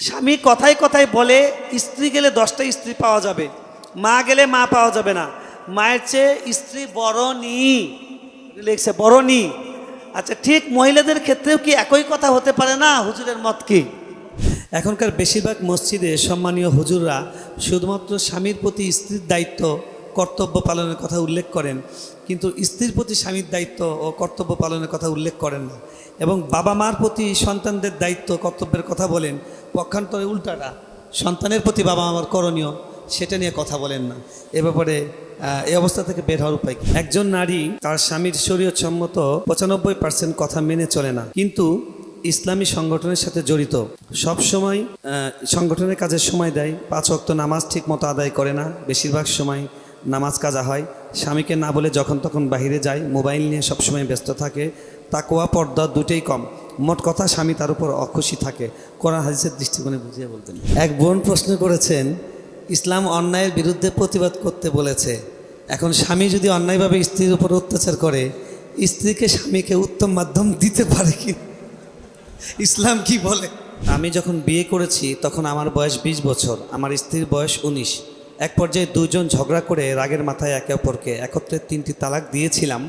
স্বামী কথায় কথায় বলে স্ত্রী গেলে 10টা স্ত্রী পাওয়া যাবে, মা গেলে মা পাওয়া যাবে না, মায়ের চেয়ে স্ত্রী বড় নি লিখছে, বড় নি। আচ্ছা, ঠিক মহিলাদের ক্ষেত্রেও কি একই কথা হতে পারে না? হুজুরের মত কি? এখনকার বেশিরভাগ মসজিদে সম্মানীয় হুজুররা শুধুমাত্র স্বামীর প্রতি স্ত্রীর দায়িত্ব কর্তব্য পালনের কথা উল্লেখ করেন, কিন্তু স্ত্রীর প্রতি স্বামীর দায়িত্ব ও কর্তব্য পালনের কথা উল্লেখ করেন না, এবং বাবা মার প্রতি সন্তানদের দায়িত্ব কর্তব্যের কথা বলেন। পক্ষান্তরে উল্টাটা, সন্তানের প্রতি বাবা মার করণীয় সেটা নিয়ে কথা বলেন না। এ ব্যাপারে এই অবস্থা থেকে বের হওয়ার উপায় কি? একজন নারী তার স্বামীর শরীয়তসম্মত 95% কথা মেনে চলে না, কিন্তু ইসলামী সংগঠনের সাথে জড়িত, সব সময় সংগঠনের কাজের সময় দেয়, 5 ওয়াক্ত নামাজ ঠিক মতো আদায় করে না, বেশিরভাগ সময় নামাজ কাজা হয়, স্বামীকে না বলে যখন তখন বাহিরে যায়, মোবাইল নিয়ে সবসময় ব্যস্ত থাকে, তাকওয়া পর্দা দুটেই কম। মোট কথা, স্বামী তার উপর অখুশি থাকে। কোরআন হাদিসের দৃষ্টিকোণে বুঝিয়ে বলতেন। এক বোন প্রশ্ন করেছেন, ইসলাম অন্যায়ের বিরুদ্ধে প্রতিবাদ করতে বলেছে, এখন স্বামী যদি অন্যায়ভাবে স্ত্রীর উপর অত্যাচার করে, স্ত্রীকে স্বামীকে উত্তম মাধ্যম দিতে পারে কি? ইসলাম কি বলে? আমি যখন বিয়ে করেছি তখন আমার বয়স 20 বছর, আমার স্ত্রীর বয়স 19। এক পর্যায়ে দুজন ঝগড়া করে রাগের মাথায় একে অপরকে একত্রে 3টি তালাক দিয়েছিলাম।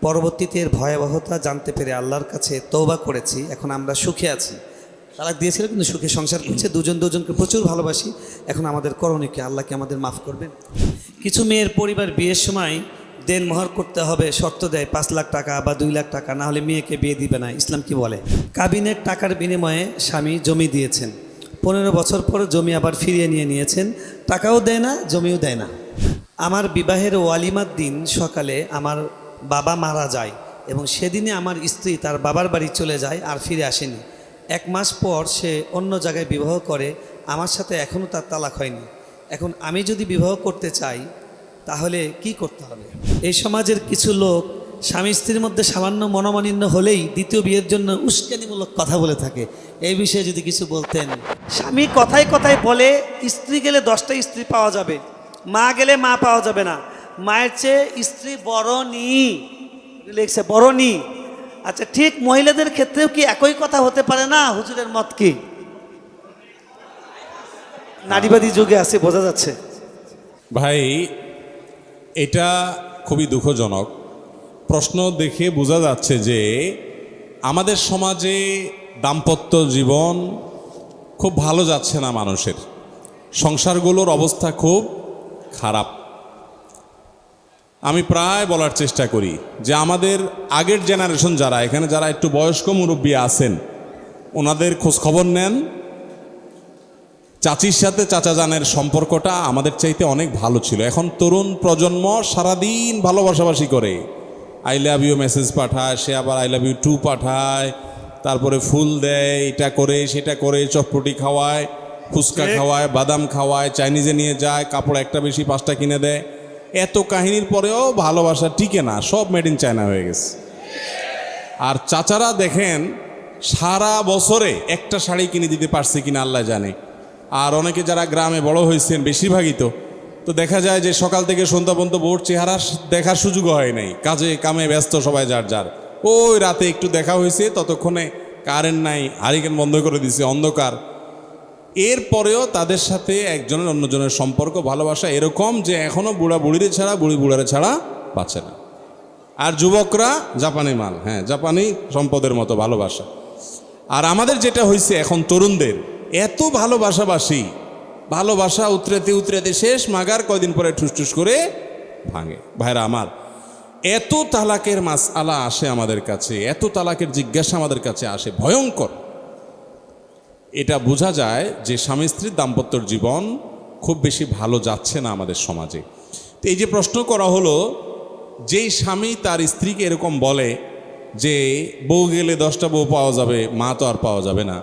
পরবর্তীতে এর ভয়াবহতা জানতে পেরে আল্লাহর কাছে তওবা করেছি, এখন আমরা সুখে আছি। তালাক দিয়েছিল কিন্তু সুখে সংসার করছে, দুজন দুজনকে প্রচুর ভালোবাসি। এখন আমাদের করণীয় কি? আল্লাহকে আমাদের মাফ করবেন? কিছু মেয়ের পরিবার বিয়ের সময় দেনমোহর করতে হবে, শর্ত দেয় 5 লাখ টাকা বা 2 লাখ টাকা, না হলে মেয়েকে বিয়ে দিবে না। ইসলাম কি বলে? কাবিনের টাকার বিনিময়ে স্বামী জমি দিয়েছেন, 15 বছর পর জমি আবার ফিরিয়ে নিয়েছেন, টাকাও দেয় না, জমিও দেয় না। আমার বিবাহের ওয়ালিমার দিন সকালে আমার বাবা মারা যায়, এবং সেদিনে আমার স্ত্রী তার বাবার বাড়ি চলে যায়, আর ফিরে আসেনি। 1 মাস পর সে অন্য জায়গায় বিবাহ করে, আমার সাথে এখনও তার তালাক হয়নি। এখন আমি যদি বিবাহ করতে চাই তাহলে কি করতে হবে? এই সমাজের কিছু লোক স্বামী স্ত্রীর মধ্যে সামান্য মনোমালিন্য হলেই দ্বিতীয় বিয়ের জন্য উস্কানিমূলক কথা বলে থাকে। এই বিষয়ে যদি কিছু বলতেন। স্বামী কথায় কথায় বলে স্ত্রী গেলে 10টা স্ত্রী পাওয়া যাবে, মা গেলে মা পাওয়া যাবে না, মায়ের চেয়ে স্ত্রী বড় নি লিখছে, বড় নি। আচ্ছা, ঠিক মহিলাদের ক্ষেত্রেও কি একই কথা হতে পারে না? হুজুরের মত কি? নারীবাদী যুগে আছে, বোঝা যাচ্ছে। ভাই, এটা খুবই দুঃখজনক প্রশ্ন। দেখে বোঝা যাচ্ছে যে আমাদের সমাজে দাম্পত্য জীবন খুব ভালো যাচ্ছে না, মানুষের সংসারগুলোর অবস্থা খুব খারাপ। আমি প্রায় বলার চেষ্টা করি যে আমাদের আগের জেনারেশন যারা এখানে, যারা একটু বয়স্ক মুরব্বী আছেন, ওনাদের খোঁজখবর নেন। চাচির সাথে চাচাজানের সম্পর্কটা আমাদের চাইতে অনেক ভালো ছিল। এখন তরুণ প্রজন্ম সারাদিন ভালোবাসাবাসি করে, আই লাভ ইউ মেসেজ পাঠায়, সে আবার আই লাভ ইউ টু পাঠায়, তারপরে ফুল দেয়, এটা করে সেটা করে, চটপটি খাওয়ায়, ফুচকা খাওয়ায়, বাদাম খাওয়ায়, চাইনিজে নিয়ে যায়, কাপড় একটা বেশি 5টা কিনে দেয়। এত কাহিনীর পরেও ভালোবাসা টিকে না, সব মেড ইন চায়না হয়ে গেছে। আর চাচারা দেখেন সারা বছরে একটা শাড়ি কিনে দিতে পারছে কিনা আল্লাহ জানে। আর অনেকে যারা গ্রামে বড় হয়েছেন, বেশিরভাগই তো দেখা যায় যে সকাল থেকে সন্ধ্যা পর্যন্ত বোর চেহারা দেখার সুযোগ হয় নাই, কাজে কামে ব্যস্ত সবাই যার যার। ওই রাতে একটু দেখা হয়েছে, ততক্ষণে কারেন্ট নাই, হারিকেন বন্ধ করে দিছে, অন্ধকার। এরপরেও তাদের সাথে একজনের অন্যজনের সম্পর্ক, ভালোবাসা এরকম যে এখনও বুড়া বুড়িরে ছাড়া, বুড়ি বুড়ারে ছাড়া বাঁচে না। আর যুবকরা জাপানি মাল, হ্যাঁ, জাপানি সম্পদের মতো ভালোবাসা। আর আমাদের যেটা হয়েছে এখন, তরুণদের এত ভালোবাসাবাসি, ভালোবাসা উতরাতে উতরাতে শেষ, মাগার কয়দিন পরে ঠুসঠুস করে ভাঙে। ভাইরা আমার, এত তালাকের মাসআলা আসে আমাদের কাছে, এত তালাকের জিজ্ঞাসা আমাদের কাছে আসে, ভয়ঙ্কর। এটা বোঝা যায় যে স্বামী স্ত্রীর দাম্পত্যর জীবন খুব বেশি ভালো যাচ্ছে না আমাদের সমাজে। তো এই যে প্রশ্ন করা হলো, যেই স্বামী তার স্ত্রীকে এরকম বলে যে বউ গেলে 10টা বউ পাওয়া যাবে, মা তো আর পাওয়া যাবে না,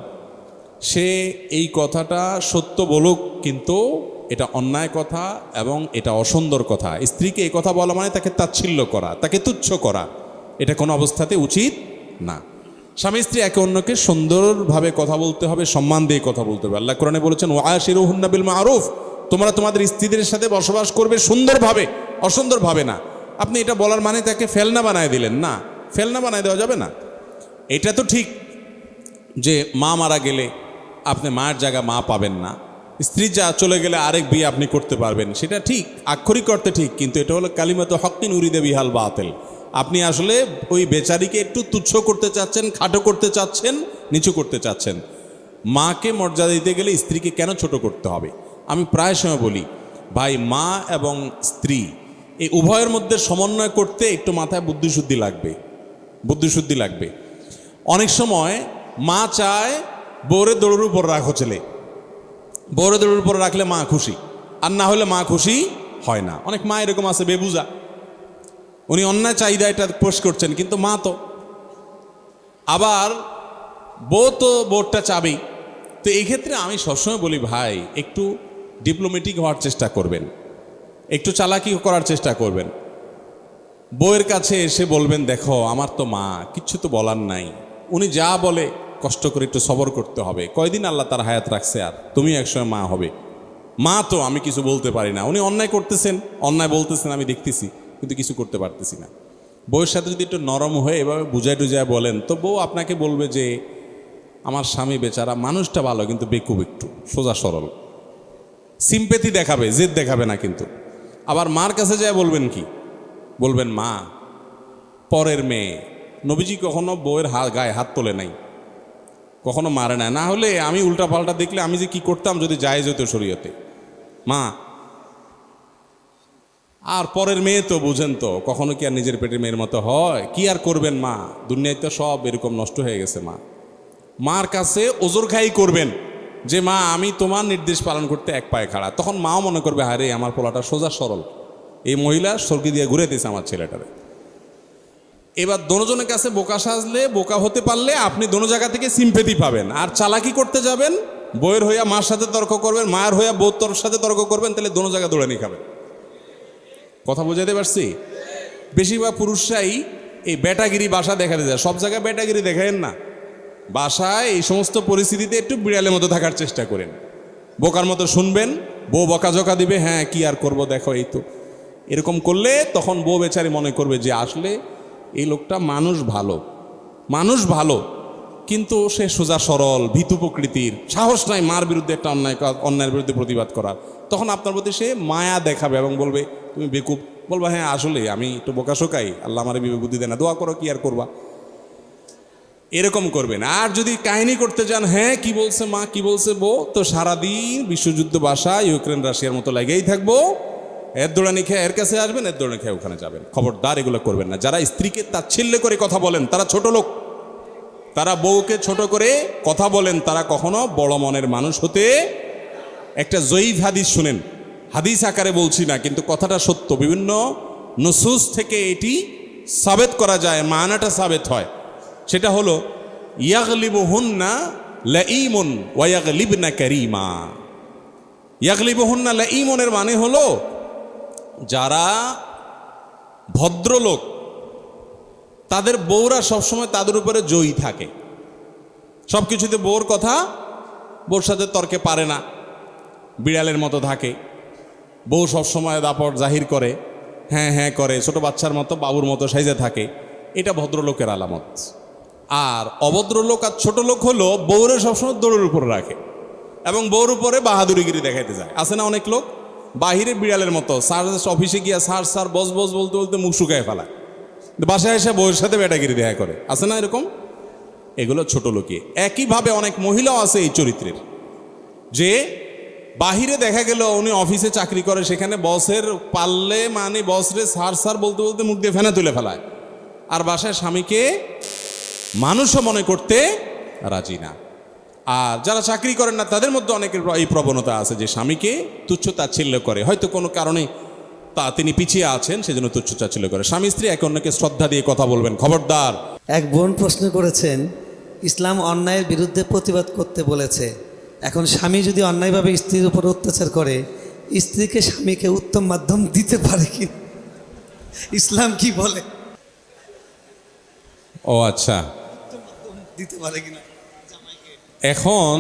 সে এই কথাটা সত্য বলুক, কিন্তু এটা অন্যায় কথা এবং এটা অসুন্দর কথা। স্ত্রীকে এই কথা বলা মানে তাকে তাচ্ছিল্য করা, তাকে তুচ্ছ করা, এটা কোনো অবস্থাতে উচিত না। স্বামী স্ত্রী একে অন্যকে সুন্দরভাবে কথা বলতে হবে, সম্মান দিয়ে কথা বলতে হবে। আল্লাহ কোরআনে বলেছেন, ওয়াশিরুহুন্না বিল মারুফ, তোমরা তোমাদের স্ত্রীদের সাথে বসবাস করবে সুন্দরভাবে, অসুন্দরভাবে না। আপনি এটা বলার মানে তাকে ফেলনা বানায় দিলেন না, ফেলনা বানায় দেওয়া যাবে না। এটা তো ঠিক যে মা মারা গেলে আপনি মায়ের জায়গায় মা পাবেন না, স্ত্রী যা চলে গেলে আরেক বিয়ে আপনি করতে পারবেন, সেটা ঠিক, আক্ষরিক অর্থে ঠিক, কিন্তু এটা হলো কালিমাত হক্কিন উরিদে বিহাল বাতিল। আপনি আসলে ওই বেচারিকে একটু তুচ্ছ করতে চাচ্ছেন, খাটো করতে চাচ্ছেন, নিচু করতে চাচ্ছেন। মাকে মর্যাদা দিতে গেলে স্ত্রীকে কেন ছোট করতে হবে? আমি প্রায় সময় বলি, ভাই মা এবং স্ত্রী এই উভয়ের মধ্যে সমন্বয় করতে একটু মাথায় বুদ্ধিশুদ্ধি লাগবে, বুদ্ধিশুদ্ধি লাগবে। অনেক সময় মা চায় বউরে দৌড়ের উপর রাখো ছেলে, বউরে দৌড়ের উপর রাখলে মা খুশি, আর না হলে মা খুশি হয় না। অনেক মা এরকম আছে বেবুজা, উনি অন্যায় চাহিদা এটা পোষ করছেন, কিন্তু মা তো, আবার বউ তো বোর্ডটা চাবেই। তো এই ক্ষেত্রে আমি সবসময় বলি, ভাই একটু ডিপ্লোমেটিক হওয়ার চেষ্টা করবেন, একটু চালাকি করার চেষ্টা করবেন। বউয়ের কাছে এসে বলবেন, দেখো আমার তো মা, কিচ্ছু তো বলার নাই, উনি যা বলে কষ্ট করে একটু সবর করতে হবে, কয়দিন আল্লাহ তার হায়াত রাখছে, আর তুমি একসময় মা হবে, মা তো আমি কিছু বলতে পারি না, উনি অন্যায় করতেছেন, অন্যায় বলতেছেন আমি দেখতেছি, কিন্তু কিছু করতে পারতেছি না। বউয়ের সাথে যদি একটু নরম হয়ে এভাবে বুঝায় টুজায় বলেন, তো বউ আপনাকে বলবে যে আমার স্বামী বেচারা মানুষটা ভালো, কিন্তু বেকুব, একটু সোজা সরল, সিম্পেথি দেখাবে, জেদ দেখাবে না। কিন্তু আবার মার কাছে যায় বলবেন কি, বলবেন মা পরের মেয়ে, নবীজি কখনো বউয়ের গায়ে হাত তোলে নাই, কখনো মারে না, না হলে আমি উল্টা পাল্টা দেখলে আমি যে কি করতাম যদি জায়েজ হতো শরীয়তে। মা আর পরের মেয়ে তো বুঝেন তো, কখনো কি আর নিজের পেটের মেয়ের মতো হয়? কি আর করবেন মা, দুনিয়ায় তো সব এরকম নষ্ট হয়ে গেছে। মা মার কাছে ওজোর খাই করবেন যে মা আমি তোমার নির্দেশ পালন করতে এক পায়ে খাড়া, তখন মাও মনে করবে হারে আমার পোলাটা সোজা সরল, এই মহিলা সরকি দিয়ে ঘুরে দিয়েছে আমার ছেলেটারে। এবার দোনোজনের কাছে বোকা সাজলে, বোকা হতে পারলে আপনি দোনো জায়গা থেকে সিম্পেথি পাবেন। আর চালাকি করতে যাবেন, বইয়ের হইয়া মার সাথে তর্ক করবেন, মায়ের হইয়া বউর তোর সাথে তর্ক করবেন, তাহলে দোনো জায়গা দৌড়ে নিয়ে খাবেন। কথা বোঝাতে পারছি? বেশিরভাগ পুরুষরাই এই বেটাগিরি বাসা দেখাতে যায়, সব জায়গায় বেটাগিরি দেখায়েন না, বাসায় এই সমস্ত পরিস্থিতিতে একটু বিড়ালের মতো থাকার চেষ্টা করেন, বোকার মতো শুনবেন, বউ বকাঝকা দিবে, হ্যাঁ কি আর করব দেখো এই তো, এরকম করলে তখন বউ বেচারি মনে করবে যে আসলে এই লোকটা মানুষ ভালো, মানুষ ভালো, কিন্তু সে সোজা সরল, ভীতু প্রকৃতির, সাহস নাই মার বিরুদ্ধে একটা অন্যায়ের বিরুদ্ধে প্রতিবাদ করার। তখন আপনার প্রতি সে মায়া দেখাবে এবং বলবে তুমি বেকুব, বলবা হ্যাঁ আসলে আমি একটু বোকাশোকাই, আল্লাহ আমার বিবেক বুদ্ধি দেয় না, দোয়া করো, কি আর করবা, এরকম করবেন। আর যদি কাহিনী করতে যান, হ্যাঁ কি বলছে মা, কি বলছে বউ, তো সারাদিন বিশ্বযুদ্ধ বাসা ইউক্রেন রাশিয়ার মতো লেগেই থাকবো, এর দৌড়ানি খেয়ে এর কাছে আসবেন, এর দৌড়ানি খেয়ে ওখানে যাবেন। খবরদার এগুলো করবেন না। যারা স্ত্রীকে তাচ্ছিল্য করে কথা বলেন তারা ছোট লোক, তারা বউকে ছোট করে কথা বলেন, তারা কখনো বড় মনের মানুষ হতে। একটা জয়ীফ হাদিস শুনেন, হাদিস আকারে বলছি না, কিন্তু কথাটা সত্য, বিভিন্ন নুসুস থেকে এটি সাবেত করা যায়, মানাটা সাবেত হয়। সেটা হলো ইয়াগলিবুহুন্না লাঈমুন ওয়া ইয়াগলিবনা কারীমা। ইয়াগলিবুহুন্না লাঈমুনের মানে হলো যারা ভদ্রলোক তাদের বউরা সবসময় তাদের উপরে জয়ী থাকে, সব কিছুতে বউর কথা, বউর সাথে তর্কে পারে না, বিড়ালের মতো থাকে, বউ সবসময় দাপট জাহির করে, হ্যাঁ হ্যাঁ করে, ছোট বাচ্চার মতো বাবুর মতো সাইজে থাকে, এটা ভদ্রলোকের আলামত। আর অভদ্রলোক আর ছোট লোক হলো বউরে সবসময় দৌড়ের উপরে রাখে এবং বউর উপরে বাহাদুরিগিরি দেখাইতে যায়। আছে না অনেক লোক বাহিরে বিড়ালের মতো, স্যার অফিসে গিয়া স্যার স্যার বস বস বলতে বলতে মুখ শুকায় ফেলায়, বাসায় এসে বউয়ের সাথে বেটাগিরি দেখা করে, আছে না এরকম? এগুলো ছোট লোকে। একইভাবে অনেক মহিলাও আছে এই চরিত্রের, যে বাহিরে দেখা গেল উনি অফিসে চাকরি করে, সেখানে বসের পারলে মানে বসরে স্যার স্যার বলতে বলতে মুখ দিয়ে ফেনা তুলে ফেলায়, আর বাসায় স্বামীকে মানুষও মনে করতে রাজি না। আর যারা চাকরি করেন না তাদের মধ্যে অনেকের এই প্রবণতা আছে যে স্বামীকে তুচ্ছ তাচ্ছিল্য করে, হয়তো কোনো কারণে তিনি পিছিয়ে আছেন সেজন্য তুচ্ছ তাচ্ছিল্য করে। স্বামী স্ত্রী একে অন্যকে শ্রদ্ধা দিয়ে কথা বলবেন, খবরদার। এক বোন প্রশ্ন করেছেন, ইসলাম অন্যায়ের বিরুদ্ধে প্রতিবাদ করতে বলেছে, এখন স্বামী যদি অন্যায়ভাবে স্ত্রীর উপর অত্যাচার করে, স্ত্রীকে স্বামীকে উত্তম মাধ্যম দিতে পারে কি, ইসলাম কি বলে? ও আচ্ছা, দিতে পারে কিনা। এখন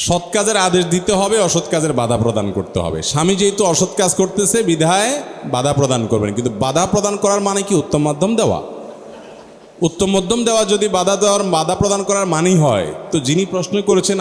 সৎ কাজের আদেশ দিতে হবে, অসৎ কাজের বাধা প্রদান করতে হবে। স্বামী যেহেতু অসৎ কাজ করতেছে বিধায় বাধা প্রদান করবেন, কিন্তু বাধা প্রদান করার মানে কি উত্তম মাধ্যম দেওয়া? উত্তম মধ্যম দেওয়া যদি বাধা প্রদান করার মানেই হয়, তো যিনি প্রশ্ন করেছেন